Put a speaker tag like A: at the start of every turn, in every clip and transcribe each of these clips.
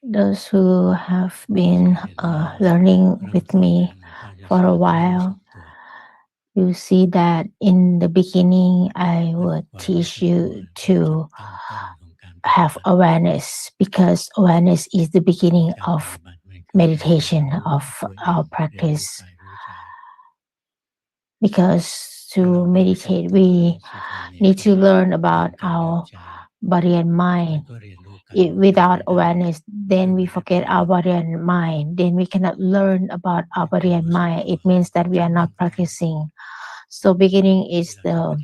A: Those who have been learning with me for a while, you see that in the beginning I would teach you to have awareness, because awareness is the beginning of meditation, of our practice. Because to meditate, we need to learn about our body and mind. Without awareness, then we forget our body and mind. Then we cannot learn about our body and mind. It means that we are not practicing. So beginning is the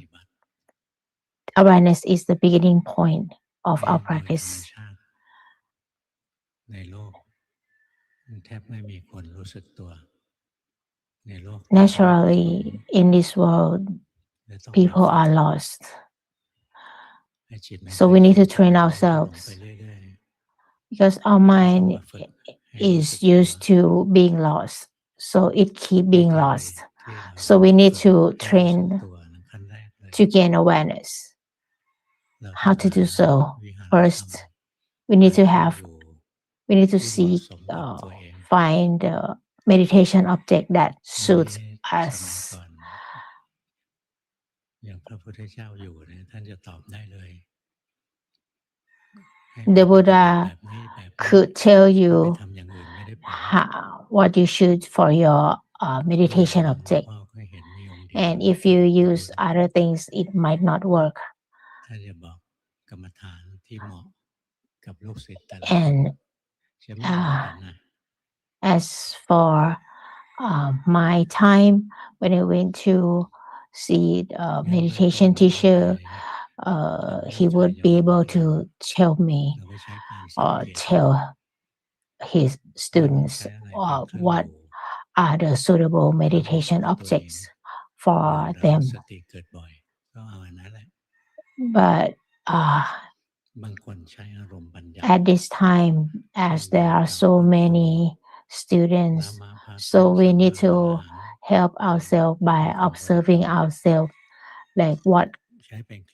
A: awareness is the beginning point of our practice. Naturally, in this world, people are lost. So we need to train ourselves, because our mind is used to being lost. So it keep being lost. So we need to train to gain awareness. How to do so? First, we need to seek, find a meditation object that suits us. The Buddha could tell you what you should for your meditation object. And if you use other things, it might not work. And as for my time, when I went to see the meditation teacher, he would be able to tell me or tell his students what are the suitable meditation objects for them. But at this time, as there are so many students, so we need to help ourselves by observing ourselves, like what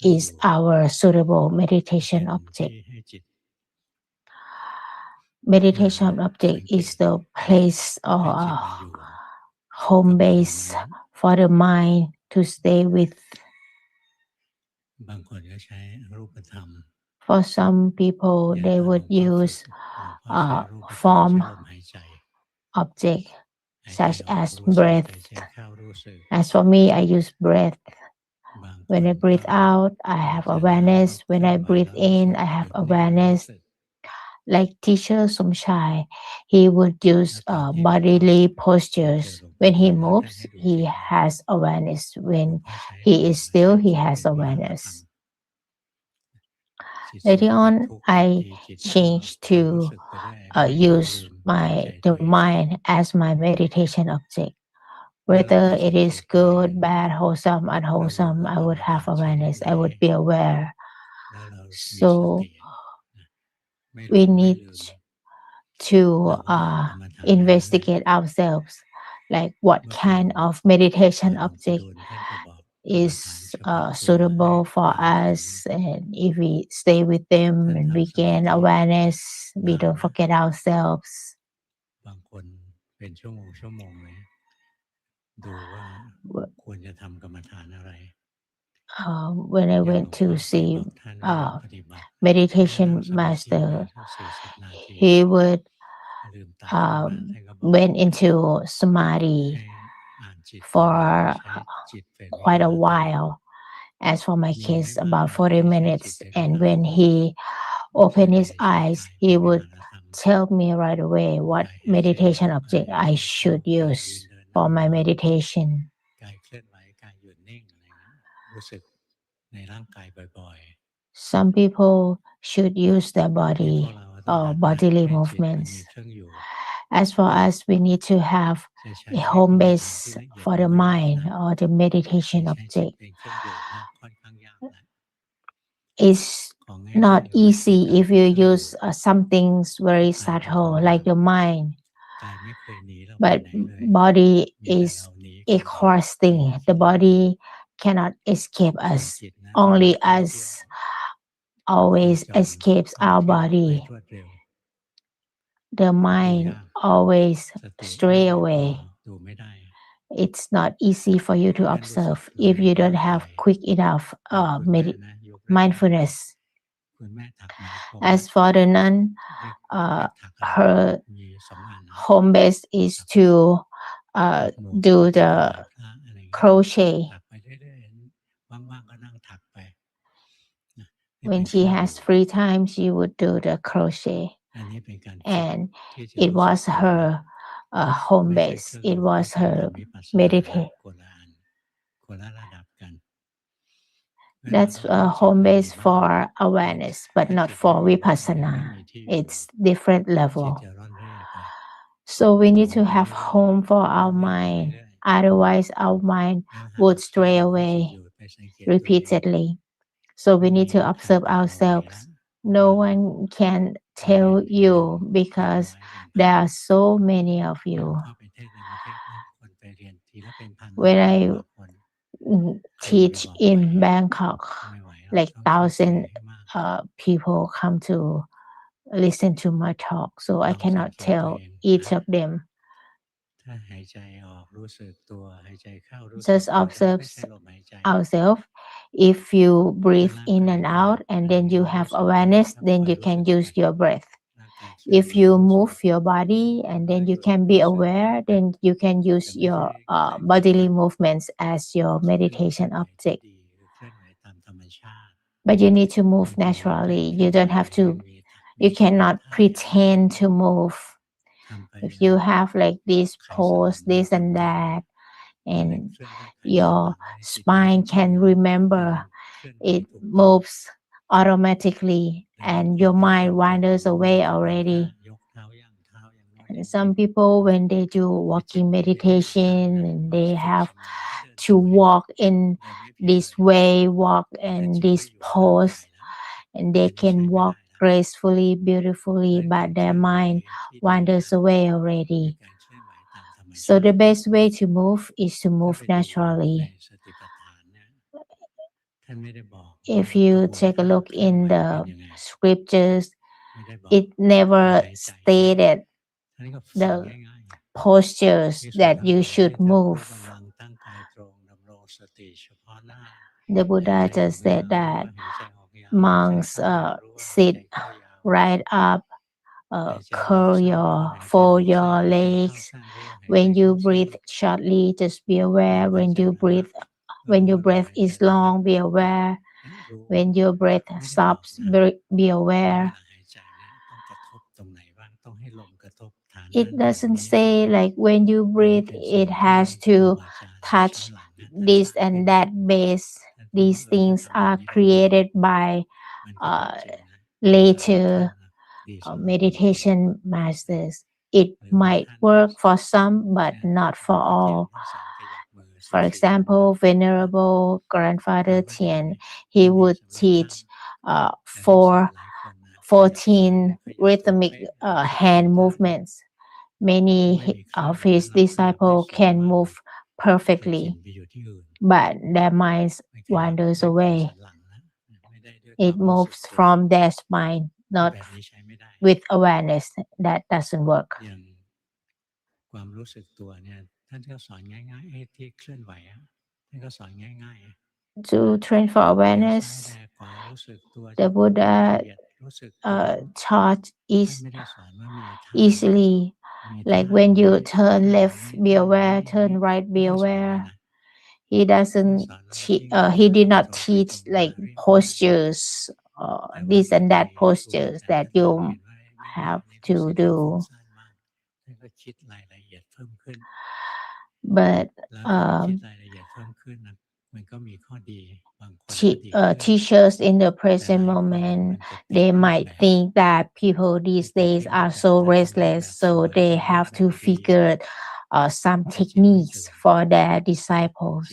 A: is our suitable meditation object. Meditation object is the place or home base for the mind to stay with. For some people, they would use form object such as breath. As for me, I use breath. When I breathe out, I have awareness. When I breathe in, I have awareness. Like teacher Somchai, he would use bodily postures. When he moves, he has awareness. When he is still, he has awareness. Later on, I changed to use the mind as my meditation object. Whether it is good, bad, wholesome, unwholesome, I would have awareness. I would be aware. So we need to investigate ourselves, like what kind of meditation object is suitable for us, and if we stay with them and we gain awareness, we don't forget ourselves. When I went to see meditation master, he would went into samadhi for quite a while. As for my case, about 40 minutes. And when he opened his eyes, he would tell me right away what meditation object I should use for my meditation. Some people should use their body or bodily movements. As for us, we need to have a home base for the mind or the meditation object. It's not easy if you use something very subtle like the mind. But body is a coarse thing. The body cannot escape us. Only us always escapes our body. The mind always stray away. It's not easy for you to observe if you don't have quick enough mindfulness. As for the nun, her home base is to do the crochet. When she has free time, she would do the crochet, and it was her home base. It was her meditation. That's a home base for awareness, but not for vipassana. It's different level. So we need to have home for our mind. Otherwise, our mind would stray away repeatedly. So we need to observe ourselves. No one can tell you because there are so many of you. When I teach in Bangkok, like 1,000 people come to listen to my talk, so I cannot tell each of them. Just observe ourselves. If you breathe in and out and then you have awareness, then you can use your breath. If you move your body and then you can be aware, then you can use your bodily movements as your meditation object. But you need to move naturally. You don't have to, you cannot pretend to move. If you have like this pose, this and that, and your spine can remember, it moves automatically and your mind wanders away already. And some people, when they do walking meditation, and they have to walk in this way, walk in this pose, and they can walk gracefully, beautifully, but their mind wanders away already. So the best way to move is to move naturally. If you take a look in the scriptures, it never stated the postures that you should move. The Buddha just said that monks sit right up, fold your legs. When you breathe shortly, just be aware. When your breath is long, be aware. When your breath stops, be aware. It doesn't say like when you breathe, it has to touch this and that base. These things are created by later meditation masters. It might work for some, but not for all. For example, Venerable Grandfather Tien, he would teach 14 rhythmic hand movements. Many of his disciples can move perfectly, but their minds wanders away. It moves from their spine, not with awareness. That doesn't work. To train for awareness, the Buddha taught is easily, like when you turn left, be aware, turn right, be aware. He he did not teach like postures, this and that postures that you have to do. But teachers in the present moment, they might think that people these days are so restless, so they have to figure some techniques for their disciples.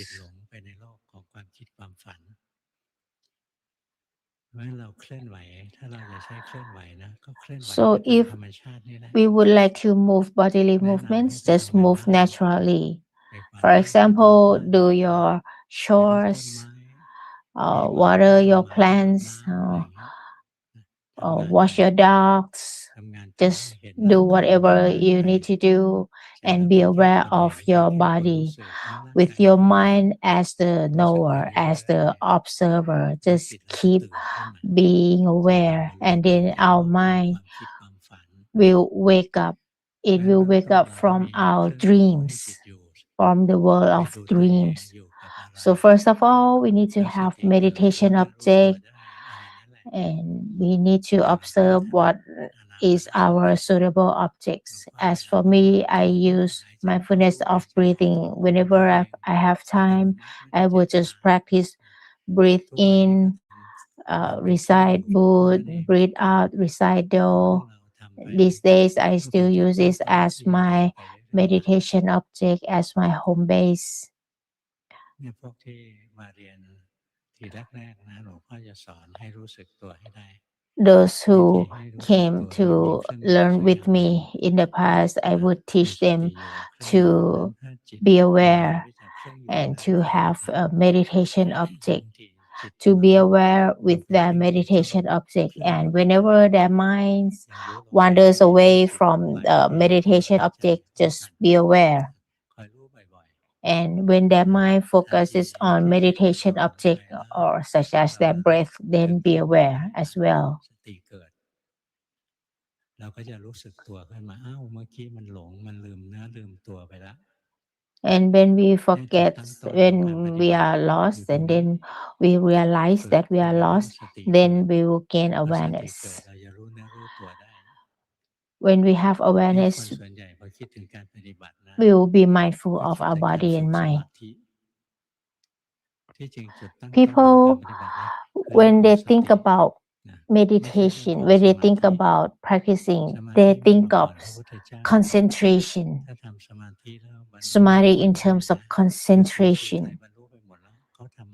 A: So if we would like to move bodily movements, just move naturally. For example, do your chores, water your plants, wash your dogs, just do whatever you need to do and be aware of your body with your mind as the knower, as the observer. Just keep being aware, and then our mind will wake up. It will wake up from our dreams, from the world of dreams. So first of all, we need to have meditation object, and we need to observe what is our suitable objects. As for me, I use mindfulness of breathing. Whenever I have time, I will just practice breathe in, recite Bud, breathe out, recite Do. These days, I still use this as my meditation object, as my home base. Those who came to learn with me in the past, I would teach them to be aware and to have a meditation object, to be aware with their meditation object. And whenever their minds wanders away from the meditation object, just be aware. And when their mind focuses on meditation object or such as their breath, then be aware as well. And when we forget, when we are lost, and then we realize that we are lost, then we will gain awareness. When we have awareness, we will be mindful of our body and mind. People, when they think about meditation, when they think about practicing, they think of concentration, samadhi in terms of concentration.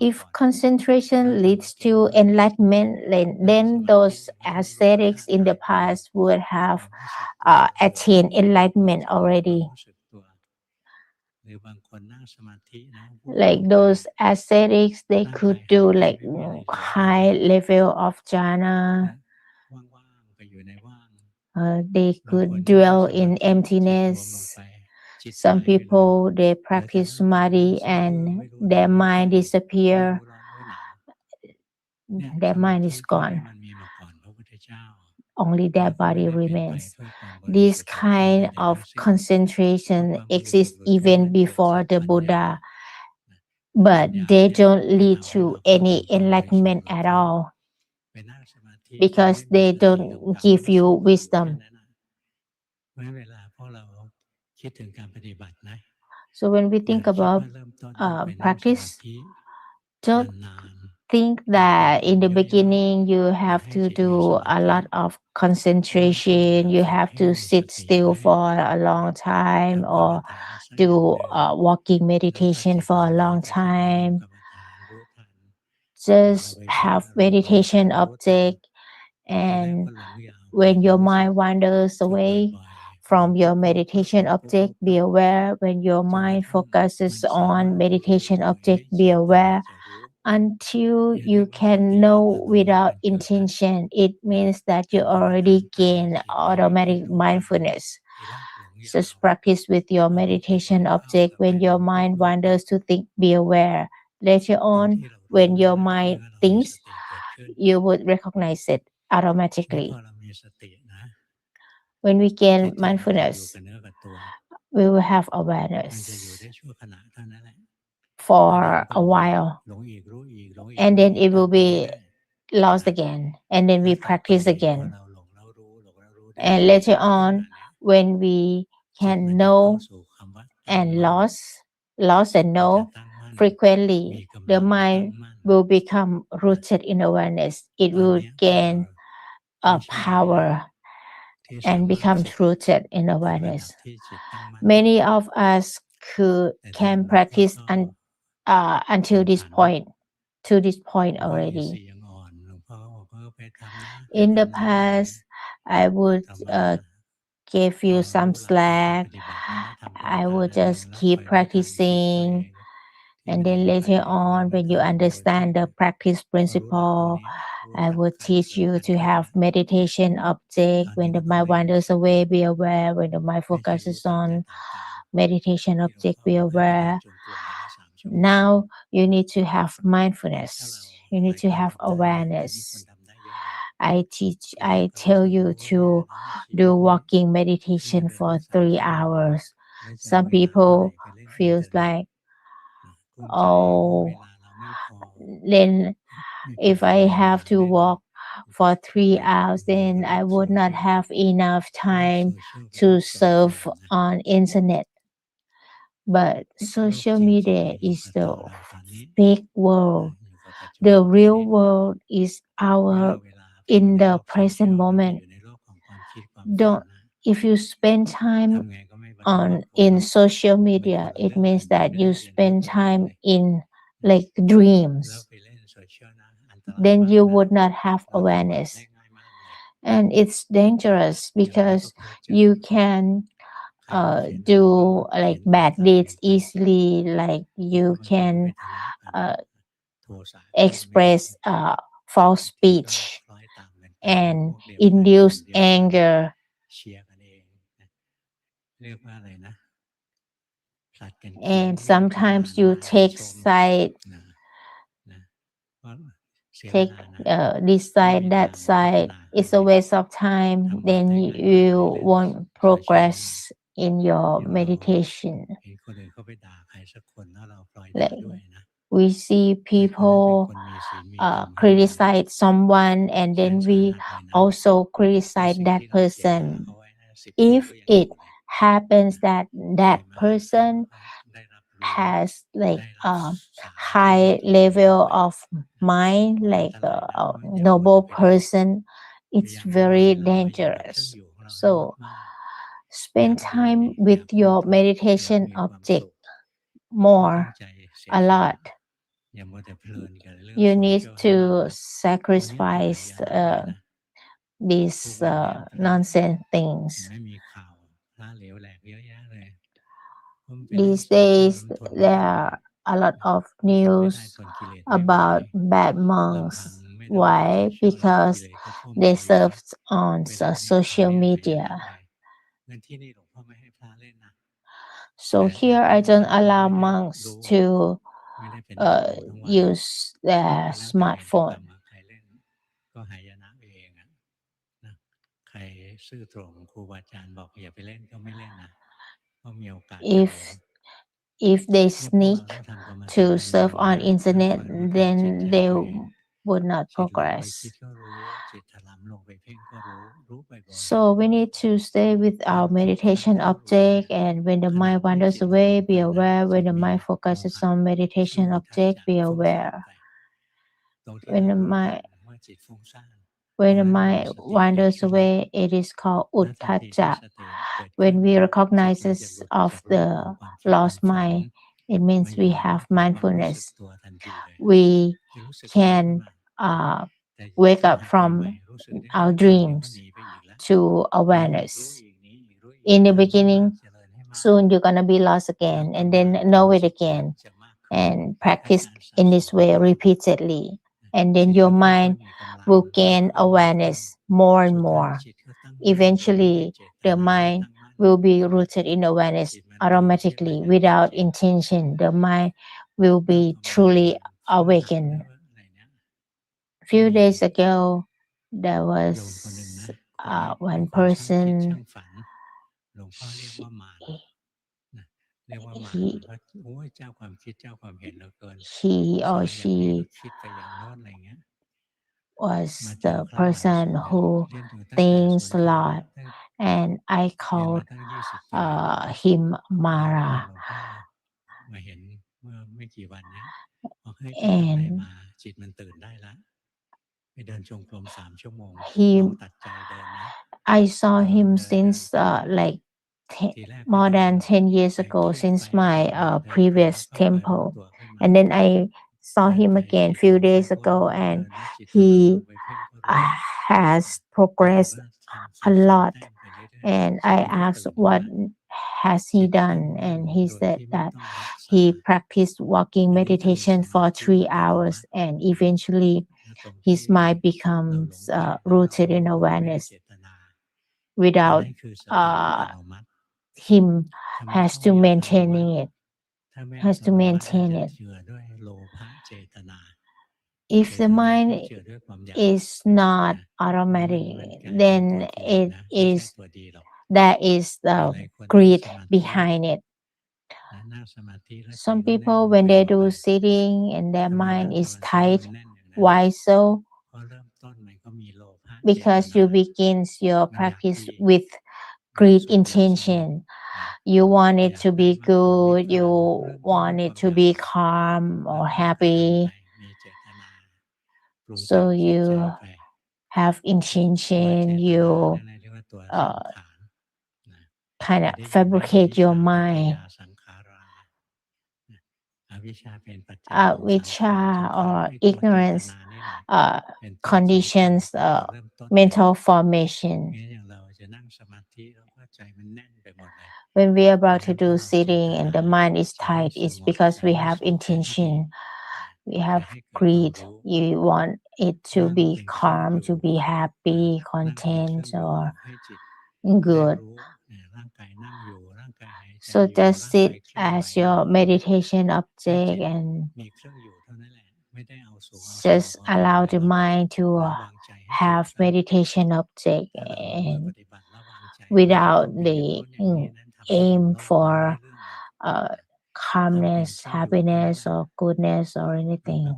A: If concentration leads to enlightenment, then those ascetics in the past would have attained enlightenment already. Like those ascetics, they could do like high level of jhana. They could dwell in emptiness. Some people, they practice samadhi and their mind disappear. Their mind is gone. Only their body remains. This kind of concentration exists even before the Buddha, but they don't lead to any enlightenment at all because they don't give you wisdom. So when we think about practice, don't think that in the beginning you have to do a lot of concentration, you have to sit still for a long time or do walking meditation for a long time. Just have meditation object, and when your mind wanders away from your meditation object, be aware. When your mind focuses on meditation object, be aware until you can know without intention. It means that you already gain automatic mindfulness. Just practice with your meditation object. When your mind wanders to think, be aware. Later on, when your mind thinks, you would recognize it automatically. When we gain mindfulness, we will have awareness for a while, and then it will be lost again, and then we practice again. And later on, when we can know and lost and know frequently, the mind will become rooted in awareness. It will gain a power and becomes rooted in awareness. Many of us can practice until this point, to this point already. In the past, I would give you some slack. I would just keep practicing. And then later on, when you understand the practice principle, I will teach you to have meditation object. When the mind wanders away, be aware. When the mind focuses on meditation object, be aware. Now you need to have mindfulness. You need to have awareness. I tell you to do walking meditation for 3 hours. Some people feels like, oh, then if I have to walk for 3 hours, then I would not have enough time to surf on internet. But social media is the fake world. The real world is our in the present moment. Don't if you spend time on in social media, it means that you spend time in like dreams. Then you would not have awareness. And it's dangerous because you can do like bad deeds easily, like you can uh, express false speech and induce anger. And sometimes you take side, take this side, that side. It's a waste of time. Then you won't progress in your meditation. Like we see people criticize someone, and then we also criticize that person. If it happens that that person has like a high level of mind, like a noble person, it's very dangerous. So spend time with your meditation object more, a lot. You need to sacrifice these nonsense things. These days there are a lot of news about bad monks. Why? Because they serve on social media. So here I don't allow monks to use their smartphone. If they sneak to surf on internet, then they would not progress. So we need to stay with our meditation object, and when the mind wanders away, be aware. When the mind focuses on meditation object, be aware. When the mind wanders away, it is called utthaja. When we recognize of the lost mind, it means we have mindfulness. We can wake up from our dreams to awareness. In the beginning, soon you're gonna be lost again, and then know it again, and practice in this way repeatedly, and then your mind will gain awareness more and more. Eventually, the mind will be rooted in awareness automatically without intention. The mind will be truly awakened. A few days ago, there was one person. He, he or she was the person who thinks a lot, and I called him Mara. And I saw him since more than 10 years ago, since my previous temple, and then I saw him again few days ago, and he has progressed a lot. And I asked what has he done, and he said that he practiced walking meditation for 3 hours, and eventually his mind becomes rooted in awareness without him has to maintaining it has to maintain it. If the mind is not automatic, then there is the greed behind it. Some people, when they do sitting and their mind is tight, why so? Because you begin your practice with great intention. You want it to be good, you want it to be calm or happy. So you have intention, you kind of fabricate your mind. Avijja or ignorance conditions mental formation. When we are about to do sitting and the mind is tight, it's because we have intention, we have greed. You want it to be calm, to be happy, content, or good. So just sit as your meditation object and just allow the mind to have meditation object and without the aim for calmness, happiness, or goodness or anything.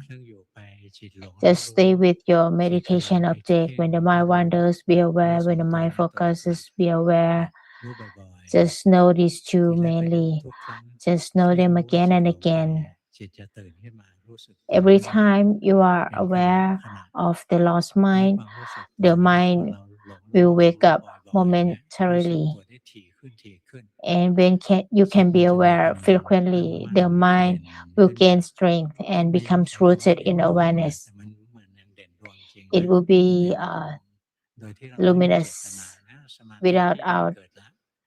A: Just stay with your meditation object. When the mind wanders, be aware. When the mind focuses, be aware. Just know these two mainly. Just know them again and again. Every time you are aware of the lost mind, the mind will wake up momentarily. And when you can be aware frequently, the mind will gain strength and becomes rooted in awareness. It will be luminous without our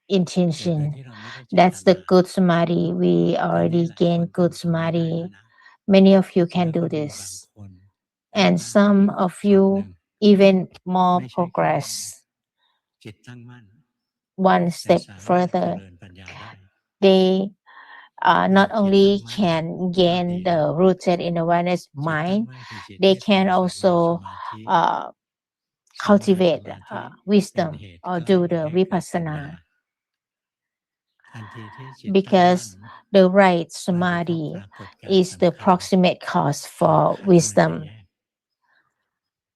A: intention. That's the good samadhi. We already gained good samadhi. Many of you can do this. And some of you even more progress. One step further. They not only can gain the rooted in awareness mind, they can also cultivate wisdom or do the vipassana. Because the right samadhi is the proximate cause for wisdom.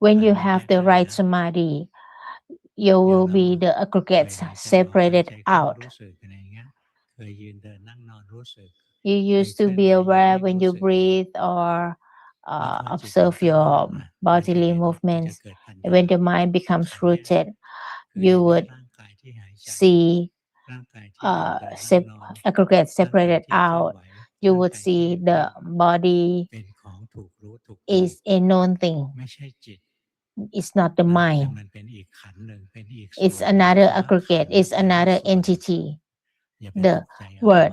A: When you have the right samadhi, you will be the aggregates separated out. You used to be aware when you breathe or observe your bodily movements. When the mind becomes rooted, you would see aggregates separated out. You would see the body is a known thing. It's not the mind. It's another aggregate. It's another entity. The word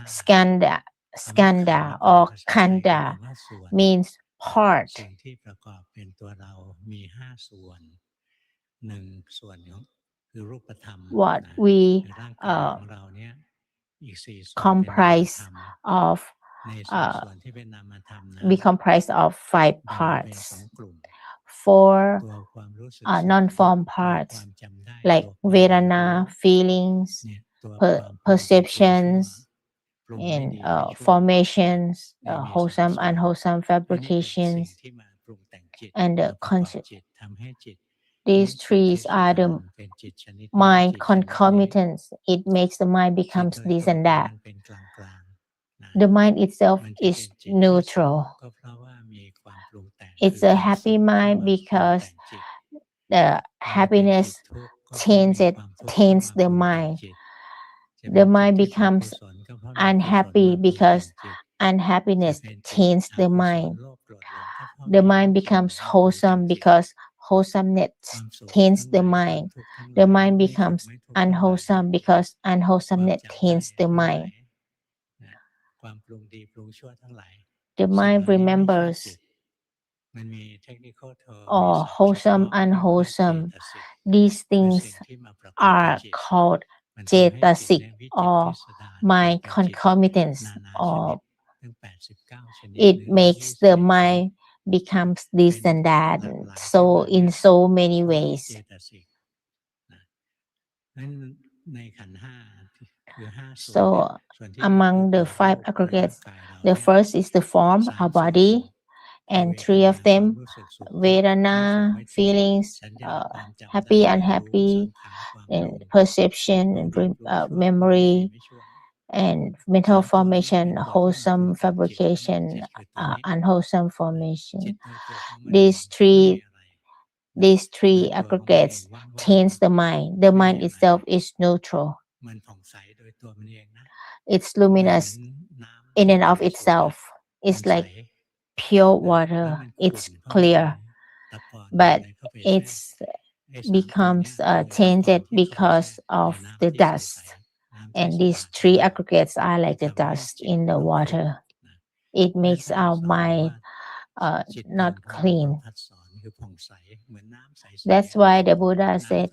A: skanda or kanda means part. What we comprise of five parts. Four non-form parts like vedana, feelings, perceptions, and formations, wholesome, unwholesome fabrications, and the conscious. These three are the mind concomitants. It makes the mind becomes this and that. The mind itself is neutral. It's a happy mind because the happiness taints the mind. The mind becomes unhappy because unhappiness taints the mind. The mind becomes wholesome because wholesomeness taints the mind. The mind becomes unwholesome because unwholesomeness taints the mind. The mind remembers or wholesome, unwholesome. These things are called cetasik or mind concomitants, or it makes the mind becomes this and that. So in so many ways. So among the 5 aggregates, the first is the form, our body, and 3 of them, Vedana, feelings, happy, unhappy, and perception, and memory, and mental formation, wholesome fabrication, unwholesome formation. These three aggregates taints the mind. The mind itself is neutral. It's luminous in and of itself. It's like pure water. It's clear, but it's becomes tainted because of the dust. And these 3 aggregates are like the dust in the water. It makes our mind not clean. That's why the Buddha said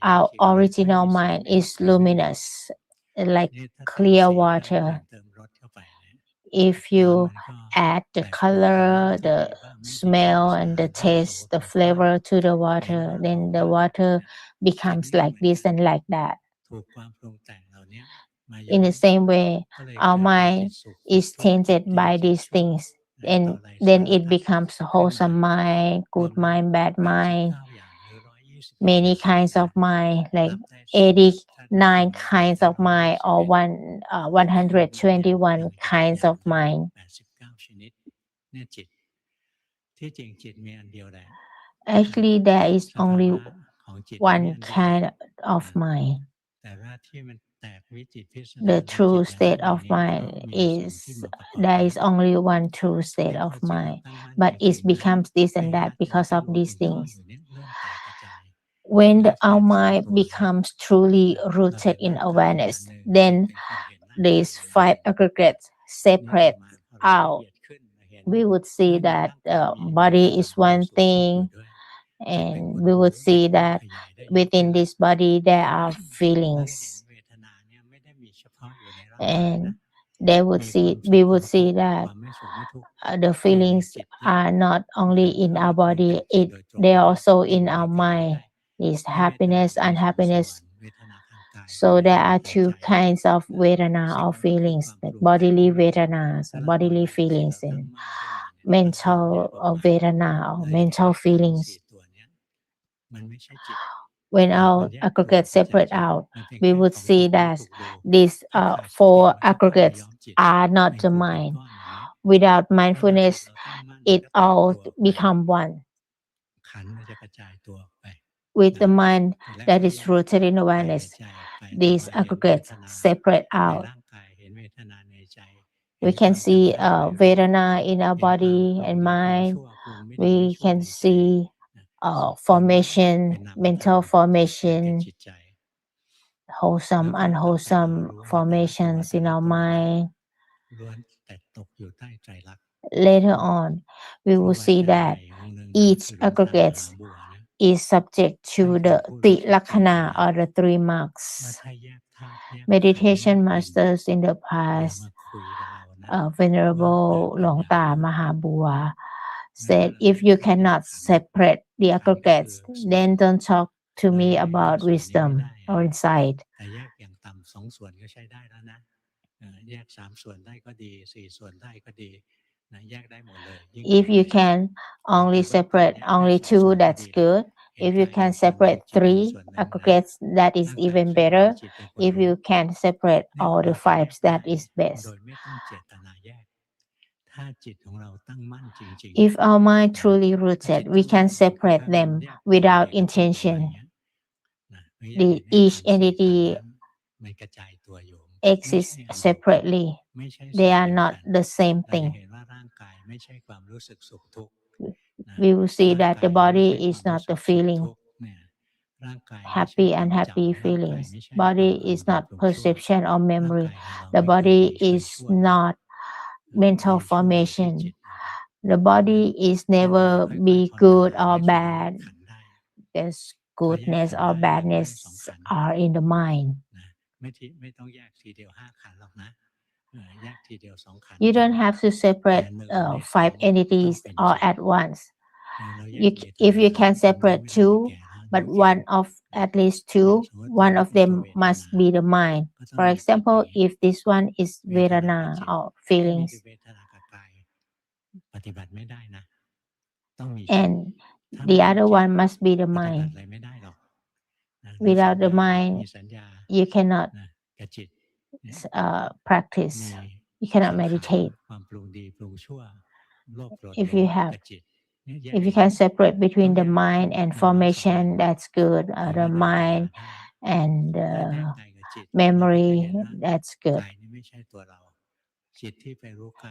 A: our original mind is luminous, like clear water. If you add the color, the smell, and the taste, the flavor to the water, then the water becomes like this and like that. In the same way, our mind is tainted by these things, and then it becomes wholesome mind, good mind, bad mind, many kinds of mind, like 89 kinds of mind, or 121 kinds of mind. Actually, there is only one kind of mind. The true state of mind is there is only one true state of mind, but it becomes this and that because of these things. When our mind becomes truly rooted in awareness, then these 5 aggregates separate out. We would see that body is one thing, and we would see that within this body there are feelings, and we would see that the feelings are not only in our body, they are also in our mind. Is happiness, unhappiness. So there are 2 kinds of vedana or feelings, like bodily vedanas, bodily feelings, and mental vedana or mental feelings. When our aggregates separate out, we would see that these 4 aggregates are not the mind. Without mindfulness, it all become one. With the mind that is rooted in awareness, these aggregates separate out. We can see vedana in our body and mind. We can see formation, mental formation, wholesome, unwholesome formations in our mind. Later on, we will see that each aggregate is subject to the Tilakkhana or the 3 marks. Meditation masters in the past, Venerable Luangta Mahabua, said, if you cannot separate the aggregates, then don't talk to me about wisdom or insight. If you can only separate only 2, that's good. If you can separate 3 aggregates, that is even better. If you can separate all the 5, that is best. If our mind truly rooted, we can separate them without intention. Each entity exists separately. They are not the same thing. We will see that the body is not the feeling, happy and unhappy feelings. Body is not perception or memory. The body is not mental formation. The body is never be good or bad. There's goodness or badness are in the mind. You don't have to separate 5 entities all at once. If you can separate two, but one of at least two, one of them must be the mind. For example, if this one is Vedana or feelings, and the other one must be the mind. Without the mind, you cannot practice. You cannot meditate. If you have, if you can separate between the mind and formation, that's good. The mind and memory, that's good.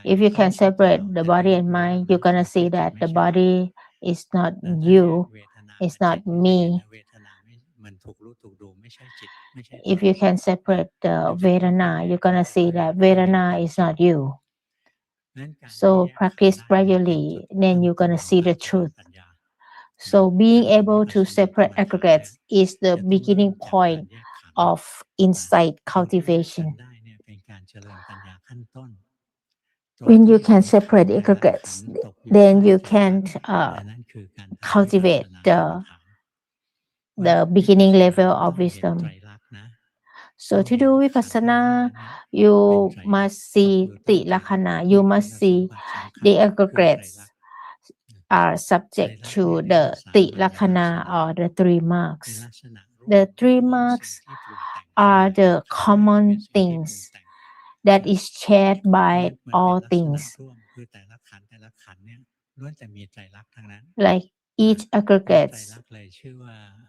A: If you can separate the body and mind, you're gonna see that the body is not you, it's not me. If you can separate the Vedana, you're gonna see that Vedana is not you. So practice gradually, then you're gonna see the truth. So being able to separate aggregates is the beginning point of insight cultivation. When you can separate aggregates, then you can cultivate the beginning level of wisdom. So to do vipassana, you must see the lakkhana, you must see the aggregates are subject to the lakkhana or the 3 marks. The 3 marks are the common things that is shared by all things. Like each aggregate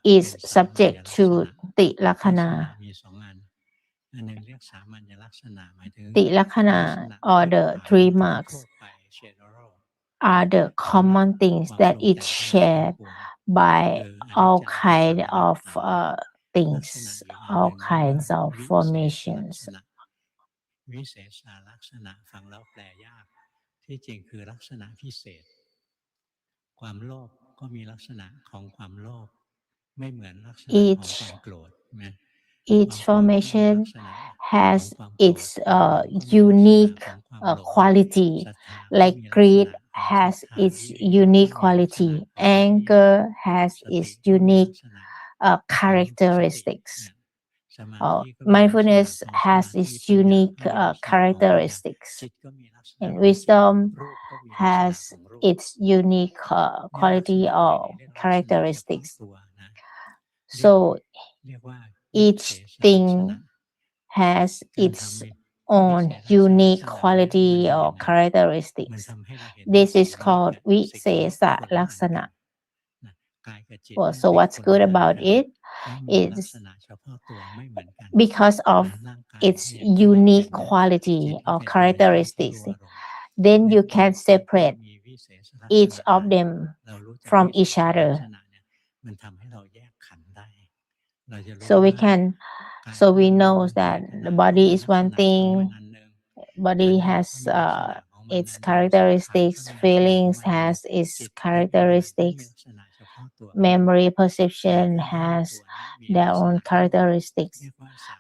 A: is subject to the lakkhana. The lakkhana or the 3 marks are the common things that is shared by all kind of things, all kinds of formations.
B: วิเศษลักษณะฟังแล้วแปลยากที่จริงคือลักษณะพิเศษความโลภก็มีลักษณะของความโลภไม่เหมือนลักษณะของความโกรธนะ
A: Each formation has its unique quality. Like greed has its unique quality. Anger has its unique characteristics. Mindfulness has its unique characteristics. And wisdom has its unique quality or characteristics. So each thing has its own unique quality or characteristics. This is called Visesa Laksana. Well, so what's good about it is because of its unique quality or characteristics, then you can separate each of them from each other. So we know that the body is one thing, body has its characteristics, feelings has its characteristics, memory perception has their own characteristics.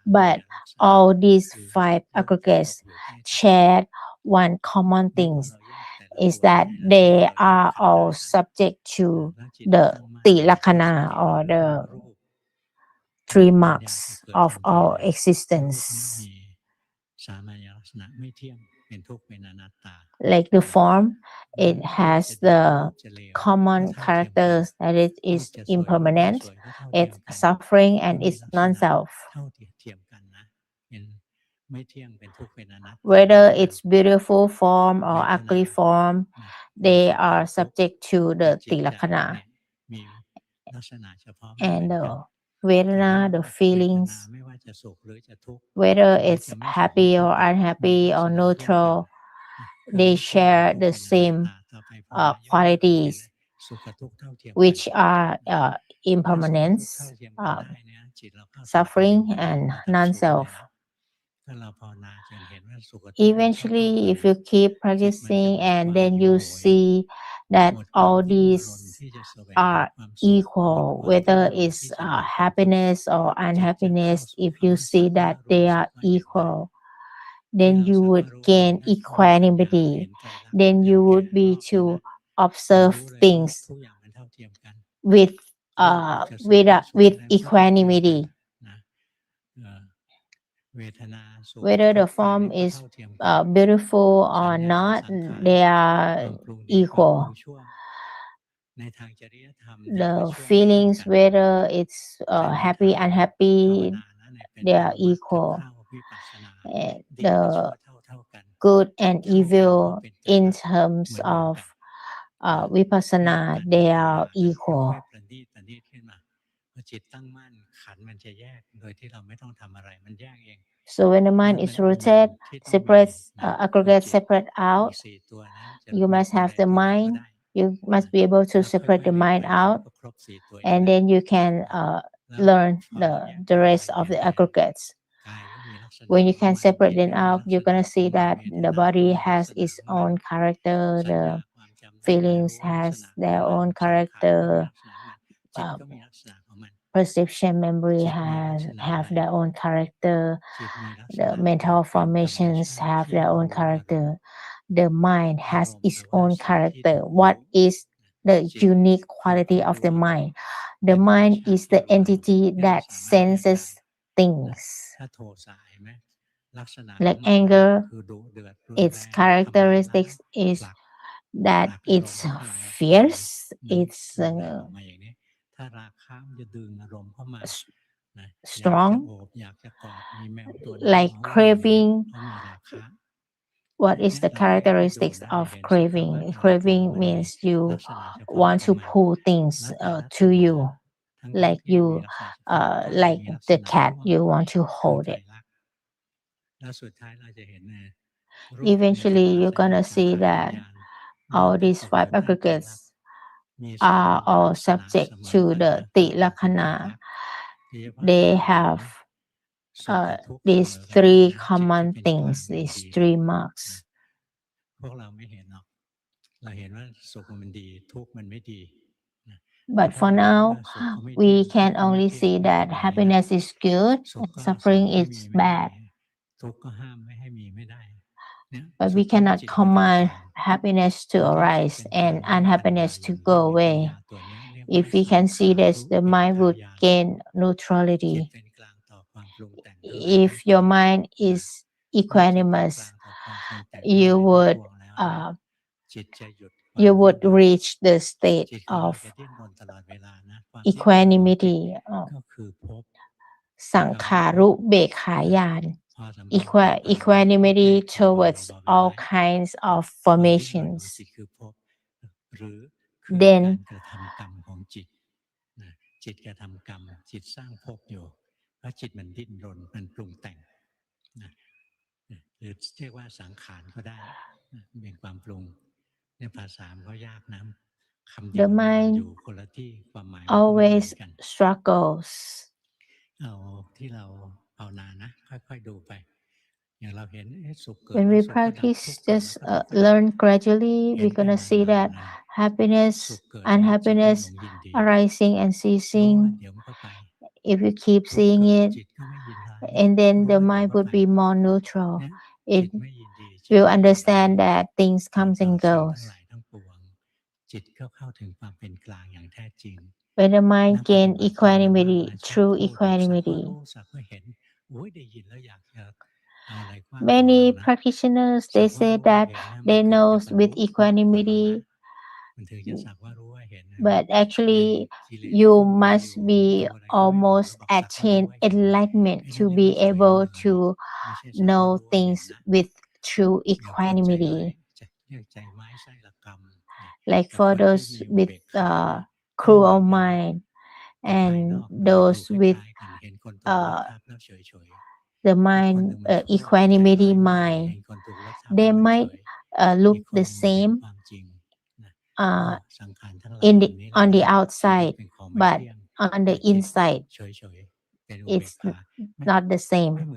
A: But all these 5 aggregates share one common thing, is that they are all subject to the lakkhana or the 3 marks of all existence. Like the form, it has the common characters that it is impermanent, it's suffering, and it's non-self. Whether it's beautiful form or ugly form, they are subject to the lakkhana. And the Vedana, the feelings, whether it's happy or unhappy or neutral, they share the same qualities, which are impermanence, suffering, and non-self. Eventually, if you keep practicing and then you see that all these are equal, whether it's happiness or unhappiness, if you see that they are equal, then you would gain equanimity. Then you would be to observe things with with equanimity. Whether the form is beautiful or not, they are equal. The feelings, whether it's happy, unhappy, they are equal. The good and evil in terms of vipassana, they are equal. So when the mind is rooted, separates, aggregates separate out, you must have the mind, you must be able to separate the mind out, and then you can learn the rest of the aggregates. When you can separate them out, you're going to see that the body has its own character, the feelings has their own character, perception, memory have their own character, the mental formations have their own character, the mind has its own character. What is the unique quality of the mind? The mind is the entity that senses things. Like anger, its characteristics is that it's fierce, it's strong, like craving. What is the characteristics of craving? Craving means you want to pull things to you, like you, like the cat, you want to hold it. Eventually, you're gonna see that all these five aggregates are all subject to the Tilakkhana. They have these three common things, these three marks. But for now, we can only see that happiness is good and suffering is bad. But we cannot command happiness to arise and unhappiness to go away. If we can see this, the mind would gain neutrality. If your mind is equanimous, you would reach the state of equanimity, Sankharu Bekhayan, equanimity towards all kinds of formations. Then the mind always struggles. When we practice, just learn gradually, we're gonna see that happiness, unhappiness arising and ceasing. If you keep seeing it, and then the mind would be more neutral. It will understand that things comes and goes. When the mind gain equanimity, true equanimity, many practitioners, they say that they know with equanimity, but actually you must be almost attain enlightenment to be able to know things with true equanimity. Like for those with cruel mind and those with the mind, equanimity mind, they might look the same on the outside, but on the inside, it's not the same.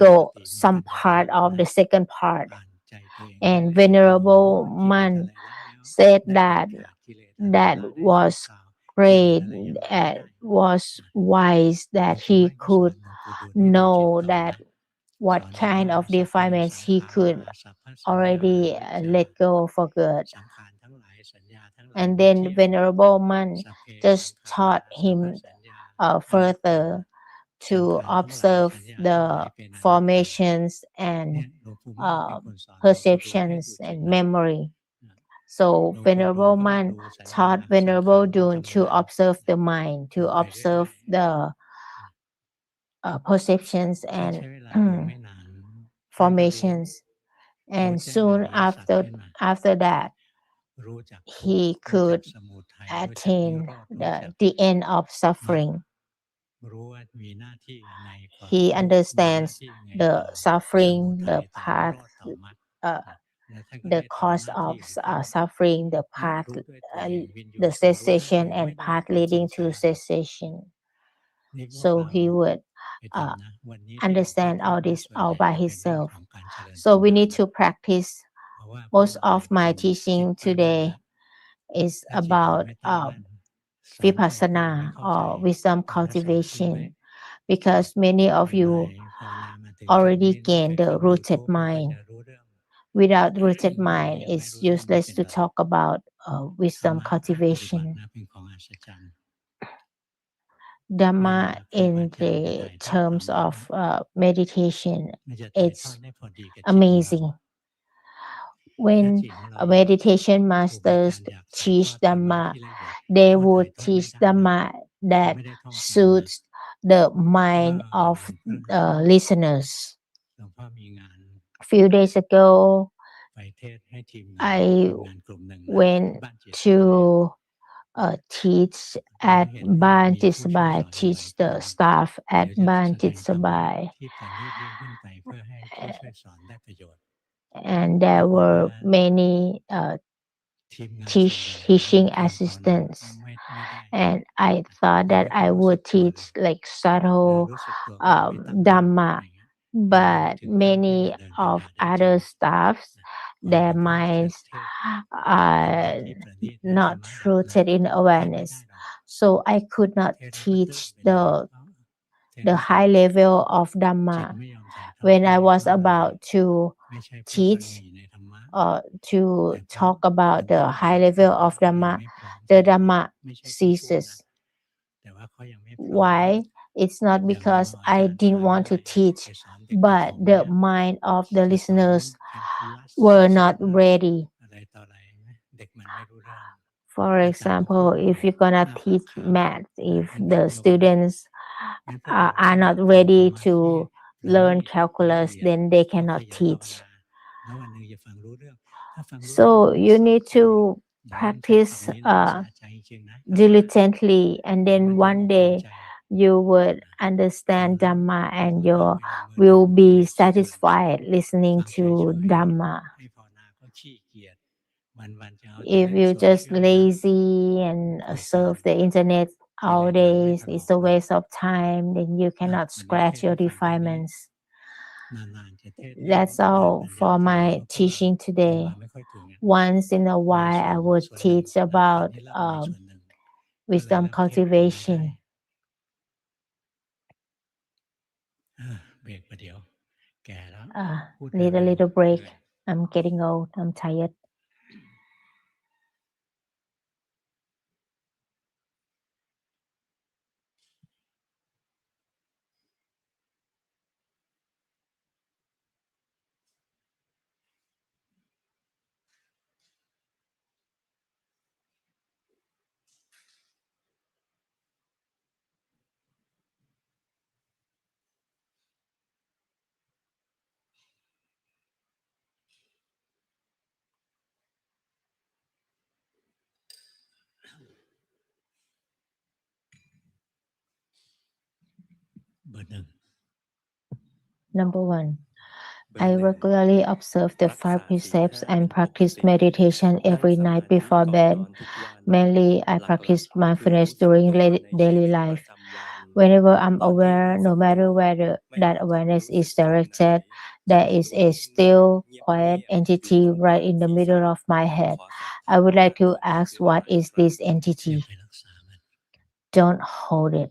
A: go some part of the second part. And Venerable Man said that that was great, was wise that he could know that what kind of defilements he could already let go for good. And then Venerable Man just taught him further to observe the formations and uh, perceptions and memory. So Venerable Man taught Venerable Dun to observe the mind, to observe the perceptions and formations. And soon after that, he could attain the end of suffering. He understands the suffering, the path, uh, the cause of suffering, the path, the cessation, and path leading to cessation. So he would uh, understand all this all by himself. So we need to practice. Most of my teaching today is about vipassana or wisdom cultivation because many of you already gained the rooted mind. Without rooted mind, it's useless to talk about wisdom cultivation. Dhamma in the terms of meditation, it's amazing. When meditation masters teach Dhamma, they would teach Dhamma that suits the mind of listeners. A few days ago, I went to teach at Ban Jitsabai, teach the staff at Ban Jitsabai. And there were many teaching assistants. And I thought that I would teach like subtle Dhamma, but many of other staffs, their minds are not rooted in awareness. So I could not teach the high level of Dhamma. When I was about to teach or to talk about the high level of Dhamma, the Dhamma ceases. Why? It's not because I didn't want to teach, but the mind of the listeners were not ready. For example, if you're gonna teach math, if the students are not ready to learn calculus, then they cannot teach. So you need to practice diligently, and then one day you would understand Dhamma and you will be satisfied listening to Dhamma. If you're just lazy and surf the internet all days, it's a waste of time, then you cannot scratch your refinements. That's all for my teaching today. Once in a while, I would teach about wisdom cultivation. Need a little break. I'm getting old. I'm tired. Number one, I regularly observe the five precepts and practice meditation every night before bed. Mainly, I practice mindfulness during daily life. Whenever I'm aware, no matter where that awareness is directed, there is a still, quiet entity right in the middle of my head. I would like to ask, what is this entity? Don't hold it.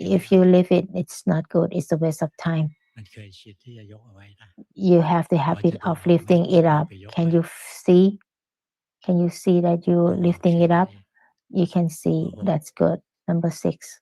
A: if you lift it, it's not good. It's a waste of time.
B: มันเคยชิดที่จะยกเอาไว้นะ
A: You have the
B: พอ
A: habit
B: จะดึง
A: of
B: ออกไม่
A: lifting it
B: อย่า
A: up.
B: ไปยก
A: Can
B: ไว้
A: you see? Can you see that you
B: ดึงออก
A: lifting
B: แค่
A: it
B: นั้น
A: up?
B: เอง
A: You can see that's good. Number 6.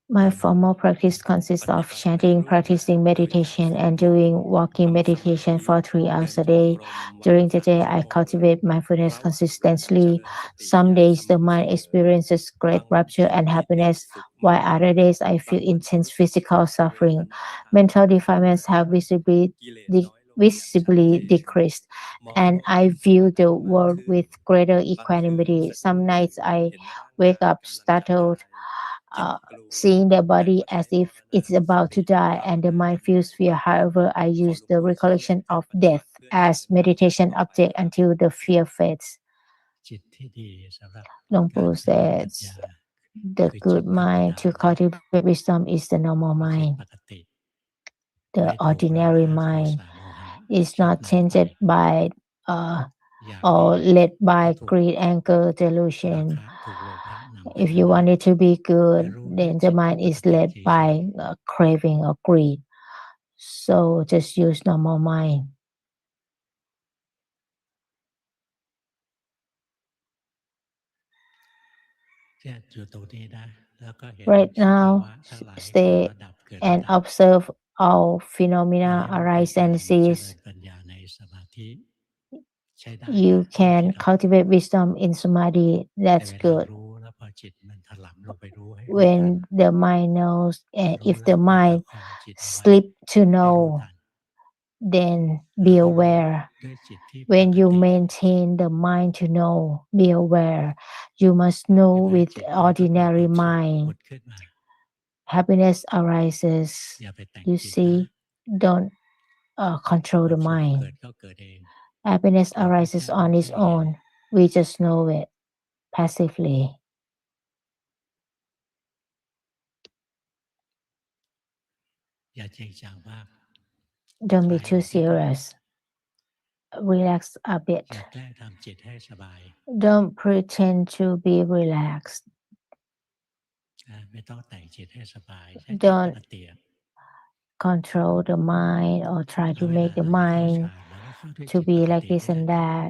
A: My formal practice consists of chanting, practicing meditation, and doing walking meditation for 3 hours a day. During the day, I cultivate mindfulness consistently. Some days, the mind experiences great rapture and happiness, while other days, I feel intense physical suffering. Mental defilements have visibly decreased, and I view the world with greater equanimity. Some nights, I wake up startled, uh, seeing the body as if it's about to die, and the mind feels fear. However, I use the recollection of death as meditation object until the fear fades.
B: จิตที่ดีสำหรับ
A: Luangpu
B: การเจริญปัญญา
A: says the
B: คือจิต
A: good
B: ธรรม
A: mind
B: ดา
A: to cultivate wisdom is the normal
B: คือจิต
A: mind.
B: ปกติ
A: The
B: ไม่ถูกรา
A: ordinary
B: คะโท
A: mind
B: สะโมหะ
A: is
B: ชัก
A: not
B: นำไป
A: tainted by uh,
B: อยาก
A: or
B: ดี
A: led
B: ก็
A: by
B: ถูก
A: greed, anger,
B: รา
A: delusion.
B: คะถูกโลภะนำไป
A: If
B: นั่
A: you
B: นเอง
A: want it to be
B: แต่
A: good,
B: รู้ด้วย
A: then
B: จิ
A: the
B: ตที่
A: mind
B: ป
A: is
B: กติ
A: led
B: เฉย
A: by craving or greed. So just use normal mind.
B: ๆเนี่ยอยู่ตรงนี้นะ แล้วก็เห็น
A: Right
B: สภา
A: now,
B: วะทั้งหลายเกิด
A: stay
B: แล้วดับ เกิดแล้ว
A: and
B: ดับ
A: observe all
B: อัน
A: phenomena
B: นี้มันเป็น
A: arise
B: การ
A: and
B: มาเจริญ
A: cease.
B: ปัญญาในสมาธิ ใช้ได้
A: You
B: นะไม่ผิด
A: can
B: หรอก
A: cultivate wisdom in samadhi.
B: แต่
A: That's
B: เวลา
A: good.
B: รู้ แล้วพอจิตมันถลำลงไปรู้ให้รู้ทัน
A: When the mind knows, and
B: รู้
A: if
B: แล้
A: the
B: วประ
A: mind
B: คองจิตเอาไว้
A: slip to
B: ให้รู้
A: know,
B: ทัน
A: then
B: แล้
A: be
B: วก็รู้
A: aware.
B: ด้วยจิตที่ ป
A: When
B: ก
A: you
B: ติ
A: maintain the mind to know, be aware. You must know
B: เห็นไหม
A: with
B: จิตเราต้องมีค
A: ordinary
B: วามสุข ผุ
A: mind.
B: ดขึ้นมา
A: Happiness arises.
B: อย่าไปแต่ง
A: You
B: จิตนะ
A: see, don't
B: ค
A: control
B: วาม
A: the
B: สุขเกิ
A: mind.
B: ดก็เกิดเอง
A: Happiness
B: เราก็แค่
A: arises
B: รู้
A: on
B: แค่
A: its
B: เห็น
A: own. We just know it passively.
B: อย่าจริงจังมาก
A: Don't
B: ค
A: be
B: ลายล
A: too
B: งนิดหนึ่ง
A: serious. Relax a
B: อย่า
A: bit.
B: แกล้งทำจิตให้สบาย
A: Don't pretend to be relaxed.
B: ไม่ต้องแต่งจิตให้สบาย ใช้จิตป
A: Don't
B: กติอะ
A: control the mind or try
B: แล้ว
A: to
B: เวลา
A: make the
B: เราจะเข้า
A: mind
B: ฌาน เราก็เข้าด้วย
A: to
B: จิต
A: be
B: ปก
A: like
B: ติ
A: this
B: นี่แห
A: and
B: ละ
A: that.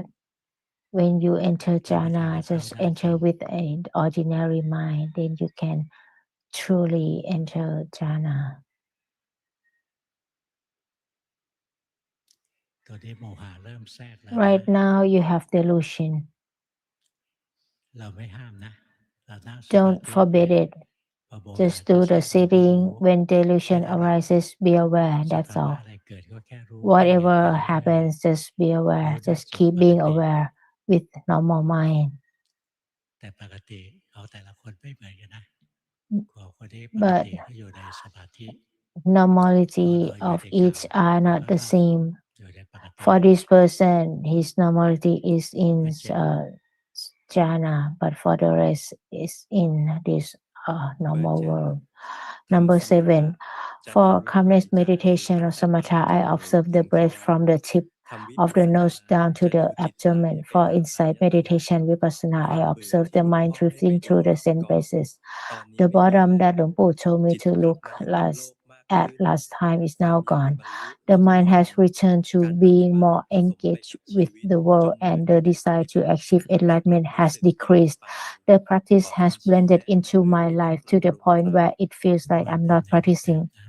A: When you enter
B: เราไม่ทัน
A: jhana,
B: จะเข้า
A: just
B: ได้จริ
A: enter
B: ง
A: with an ordinary mind. Then you can truly enter jhana.
B: ตัวนี้โมหะเริ่มแทรกแล้ว
A: Right
B: นะ
A: now, you have delusion.
B: เราไม่ห้ามนะ เรานั่งสมา
A: Don't
B: ธิ ไป
A: forbid it.
B: พอโมหะ
A: Just
B: จะ
A: do
B: แทร
A: the
B: กเราก็รู้
A: sitting. When
B: แค่
A: delusion
B: นั้นแหละ
A: arises, be aware.
B: ส
A: That's
B: ภาวะ
A: all.
B: อะไรเกิดก็แค่รู้ แค่เห็น
A: Whatever
B: แค่รู้เรื่อย
A: happens, just be
B: ๆ
A: aware.
B: รู้ด้วย
A: Just
B: จิต
A: keep
B: ปก
A: being
B: ติ
A: aware with normal mind.
B: แต่ปกติของแต่ละคนไม่เหมือนกันนะ ของคนที่ปก
A: But
B: ติก็อยู่ในสมาธิ
A: normality
B: ของเราอยู่
A: of
B: ในกา
A: each
B: ม
A: are
B: เขา
A: not
B: ก็
A: the same.
B: อยู่ในปกติ
A: For this person, his normality is
B: ก็
A: in
B: เจ็บ
A: jhana, but for the rest is in this
C: เหมือน
A: normal
C: จะ
A: world.
C: ทำ
A: Number
C: สมถะ
A: 7.
C: จะ
A: For
C: ดูลมหาย
A: calmness
C: ใจ
A: meditation
C: ตั้
A: or
C: งแต่ปลาย
A: samatha,
C: จ
A: I
C: มูก
A: observe
C: ถึ
A: the
C: งคอ
A: breath from the tip
C: ทำวิ
A: of
C: ปัส
A: the
C: สนา
A: nose down
C: จะ
A: to
C: ดู
A: the
C: จิตใจ
A: abdomen.
C: ไป
A: For
C: ตาม
A: insight
C: อายตนะ
A: meditation
C: ค
A: vipassana,
C: วา
A: I
C: มเบื่อ
A: observe
C: ที่
A: the
C: รู้
A: mind
C: ว่าไม่มี
A: drifting
C: เรา
A: through the
C: เมื่อ
A: same
C: ก่อน
A: basis.
C: ตอนนี้
A: The
C: ไม่มี
A: bottom
C: แล้ว
A: that Luangpu told me
C: จิต
A: to
C: ก็กลับ
A: look
C: มาให้เป็นโล
A: last
C: กมากขึ้
A: at
C: น
A: last time is
C: ความ
A: now
C: อยาก
A: gone.
C: บรรลุ
A: The
C: ไม่
A: mind
C: มี
A: has returned to
C: การปฏิ
A: being
C: บัติ
A: more
C: ผสมไป
A: engaged
C: กับชี
A: with
C: วิต
A: the
C: จ
A: world,
C: นเหมือน
A: and the
C: ชี
A: desire
C: วิต
A: to achieve
C: ไม่กลับ
A: enlightenment
C: รู้
A: has
C: สึกอีก
A: decreased.
C: ต่อไป
A: The practice
C: ขอ
A: has
C: คำชี้
A: blended
C: แนะ
A: into
C: เพื่อ
A: my
C: ให้
A: life
C: ป
A: to
C: รับ
A: the
C: ปรุง
A: point
C: ครับ
A: where it feels
B: ทุก
A: like
B: วัน
A: I'm
B: เป็น
A: not
B: ในรูปแบบ
A: practicing.
B: นะ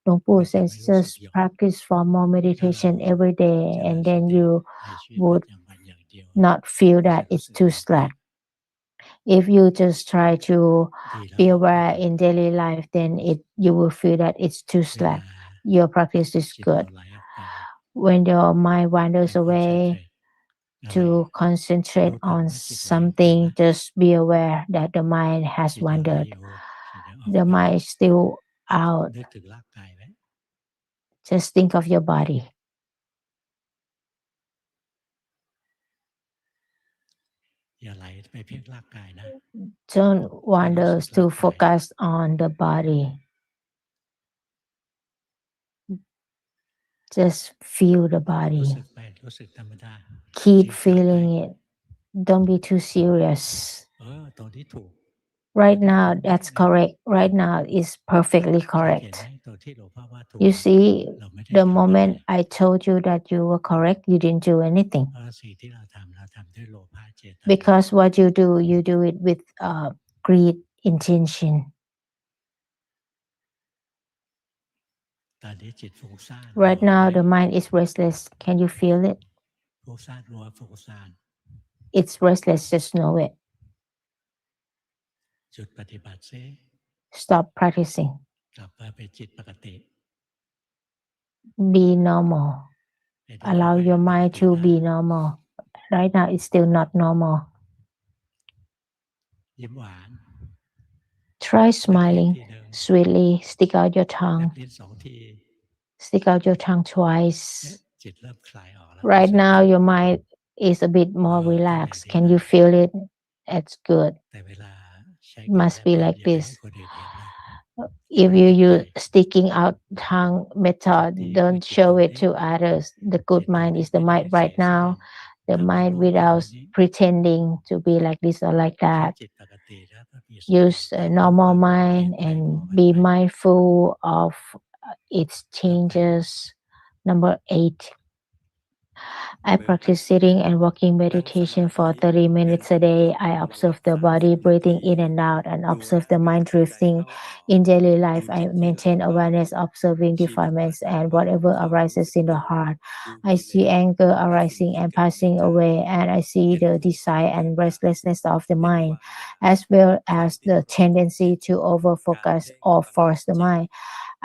A: Luangpu
B: มันจะ
A: says
B: ไม่รู้สึก
A: just
B: หย่อน
A: practice for more
B: ถ้าเรา
A: meditation every day,
B: เจริ
A: and
B: ญส
A: then
B: ติ
A: you
B: ในชีวิตประ
A: would
B: จำวันอย่างเดียว
A: not feel
B: ก็
A: that
B: จะรู้
A: it's
B: สึก
A: too
B: ปกติ
A: slack. If you just try to
B: ดีแล้
A: be
B: ว ไม่
A: aware
B: ทำ
A: in daily life, then you will feel that it's too
B: เว
A: slack.
B: ลา
A: Your practice is
B: จิตเรา
A: good.
B: ไหลออกไป
A: When your mind
B: ให้
A: wanders
B: คอนเซนเทร
A: away,
B: อะไร
A: to
B: รู้
A: concentrate
B: ทัน
A: on
B: ว่าจิตไหลออกไป
A: something,
B: นะ
A: just be aware that the mind has
B: จิตยังไหล
A: wandered.
B: อยู่ จิตยังออก
A: The
B: ไป
A: mind is still out.
B: นึกถึงร่างกายไว้
A: Just think of your body.
B: อย่าไหลไปเพียงร่างกายนะ
A: Don't
B: ให้รู้
A: wander
B: สึกร่าง
A: to
B: กาย
A: focus on the body. Just feel the
B: รู้
A: body.
B: สึกไป รู้สึกธรรมดา จริ
A: Keep
B: งจังไป
A: feeling it. Don't be too serious.
B: ตรงนี้ถูก
A: Right now, that's correct. Right now is perfectly
B: เคยเห็น
A: correct.
B: ไหมตัวที่หลวงพ่อว่าถูก
A: You
B: อะ
A: see,
B: เราไม่ได้
A: the
B: ทำอะไร
A: moment I told you that you were correct, you didn't do
B: เพ
A: anything.
B: ราะสิ่งที่เราทำเราทำด้วยโลภะเจตนา
A: Because what you do it with greed intention.
B: ตอนนี้จิตฟุ้งซ่าน
A: Right
B: รู้ไหม
A: now, the mind is restless. Can you feel it?
B: ฟุ้งซ่านรู้ว่าฟุ้งซ่าน
A: It's restless. Just know it.
B: หยุดปฏิบัติซิ
A: Stop practicing.
B: กลับมาเป็นจิตปกติ
A: Be normal.
B: ไอ้ที่
A: Allow
B: ก็
A: your
B: ยังปก
A: mind
B: ติ
A: to
B: ได้
A: be normal. Right now, it's still not normal.
B: ยิ้มหวาน
A: Try
B: สักที
A: smiling
B: ทีหนึ่ง
A: sweetly. Stick out your
B: แลบ
A: tongue.
B: ลิ้น2 ที
A: Stick out your tongue
B: เอ๊ะ
A: twice.
B: จิตเริ่มคลายออกแล้ว
A: Right
B: รู้สึกไหม
A: now, your mind is a bit more
B: ทำอย่าง
A: relaxed.
B: นี้
A: Can
B: ได้
A: you feel it? That's good.
B: แต่เวลาใช้
A: It
B: การ
A: must
B: แลบ
A: be
B: ลิ้น
A: like
B: อย่าไปให้
A: this.
B: คนอื่นเห็นนะ
A: If
B: ไม่
A: you
B: ต้อง
A: use
B: ถ่าย
A: sticking out tongue
B: จิต
A: method,
B: ดีคือ
A: don't
B: จิต
A: show
B: ดวง
A: it
B: นี้
A: to others. The
B: จิ
A: good
B: ตดวง
A: mind
B: ที่
A: is the
B: ไม่ได้
A: mind
B: เส
A: right
B: แสร้
A: now.
B: ง
A: The
B: ทำให้
A: mind
B: รู้ทัน
A: without
B: ตัวนี้
A: pretending to be like this or like
B: ใช้
A: that.
B: จิตปกติแล้วก็มีสติ
A: Use
B: ถ้า
A: a
B: รู้
A: normal
B: ความโกรธเปลี่ย
A: mind
B: นแปลง
A: and
B: บอกมัน
A: be
B: ไป
A: mindful of its
B: แล้วไป
A: changes. Number 8. I
C: เหมือนกับ
A: practice sitting and walking
C: นั่งสมา
A: meditation
C: ธิ
A: for 30
C: เดิน
A: minutes
C: จ
A: a
C: งกร
A: day.
C: ม
A: I
C: วันละ
A: observe the body
C: 30 นา
A: breathing
C: ที
A: in and out and
C: ดู
A: observe
C: อา
A: the
C: การ
A: mind
C: หายใจ
A: drifting
C: เข้าออก
A: in daily
C: ดู
A: life.
C: จิ
A: I
C: ตที่ไหล
A: maintain
C: เข้า
A: awareness, observing
C: ชีวิตมัน
A: defilements
C: ค่อย
A: and
C: ๆ เบา
A: whatever
C: เข้า รู้
A: arises
C: สึก
A: in
C: เล
A: the
C: ย
A: heart.
C: ดู
A: I
C: กิเล
A: see
C: ส
A: anger
C: และสิ่ง
A: arising
C: ที่
A: and
C: เกิดใน
A: passing
C: ใจ
A: away, and I see
C: เห็น
A: the
C: ความฟุ้ง
A: desire
C: เกิ
A: and
C: ดดับ
A: restlessness of the
C: เห็น ค
A: mind,
C: วามอยาก
A: as well
C: ความ
A: as
C: ติด
A: the
C: ความยึด
A: tendency to
C: การ
A: overfocus
C: เพ่ง
A: or
C: กำหนด
A: force the
C: จิต
A: mind.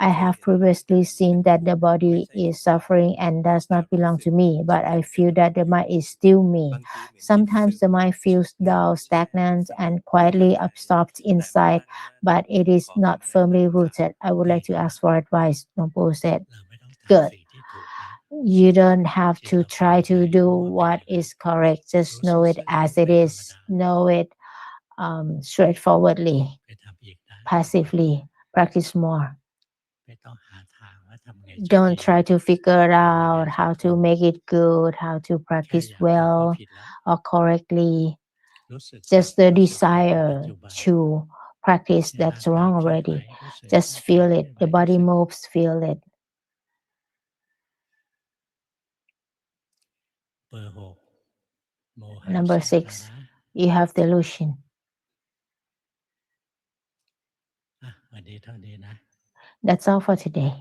A: I
C: เคย
A: have
C: เห็นไหม กา
A: previously
C: รที่
A: seen
C: มัน
A: that the
C: ไม่
A: body
C: ใช่
A: is
C: ของเรา
A: suffering and does
C: ค
A: not
C: วามรู้
A: belong
C: สึ
A: to
C: ก
A: me, but
C: ที่
A: I
C: มัน
A: feel
C: กำหน
A: that
C: ด
A: the
C: อยู่
A: mind is still
C: บา
A: me.
C: งทีเหมือนจิต
A: Sometimes
C: ซึม
A: the mind
C: ฉุ
A: feels
C: นิ่ง
A: dull,
C: แช่
A: stagnant,
C: สง
A: and
C: บ ไม่
A: quietly
C: ตั้งใจ
A: absorbed
C: แต่มัน
A: inside,
C: นั่ง
A: but it is
C: ขอ
A: not
C: คำแนะ
A: firmly
C: นำค่ะ
A: rooted. I would
B: ดี
A: like to
B: นะ
A: ask for advice. Nompo said,
B: เราไม่ต้องทำ
A: good.
B: สิ่งที่ถูกนะ
A: You don't have
B: จิต
A: to
B: เราเป็น
A: try
B: ยังไง
A: to do
B: รู้ว่าเป็น
A: what
B: ยังไง
A: is correct. Just
B: รู้
A: know it
B: ซื่อ
A: as
B: ๆ
A: it
B: ไม่ธร
A: is.
B: รมดา
A: Know it straightforwardly,
B: ไปทำอีกนะ
A: passively. Practice more.
B: ไม่ต้องหาทางว่าทำไงจะ
A: Don't
B: ดี
A: try to figure
B: ทำยังไง
A: out
B: จะ
A: how
B: ถู
A: to
B: ก
A: make it good, how to
B: แค่
A: practice
B: อยากรู้ก็
A: well
B: ผิดแล้ว
A: or correctly.
B: รู้สึก
A: Just the
B: รู้สึกอยู่กับปัจ
A: desire
B: จุบัน
A: to practice
B: เนี่ย
A: that's
B: ร่างกาย
A: wrong
B: เคลื่อนไหว
A: already.
B: รู้สึก
A: Just
B: ร่างกาย
A: feel
B: เคลื่
A: it.
B: อนไหว
A: The
B: รู้
A: body
B: สึก
A: moves, feel it.
B: เบอร์ 6 โมหะ
A: Number
B: สมถะ
A: 6,
B: นะ
A: you have delusion.
B: วันนี้เท่านี้นะ
A: That's all for today.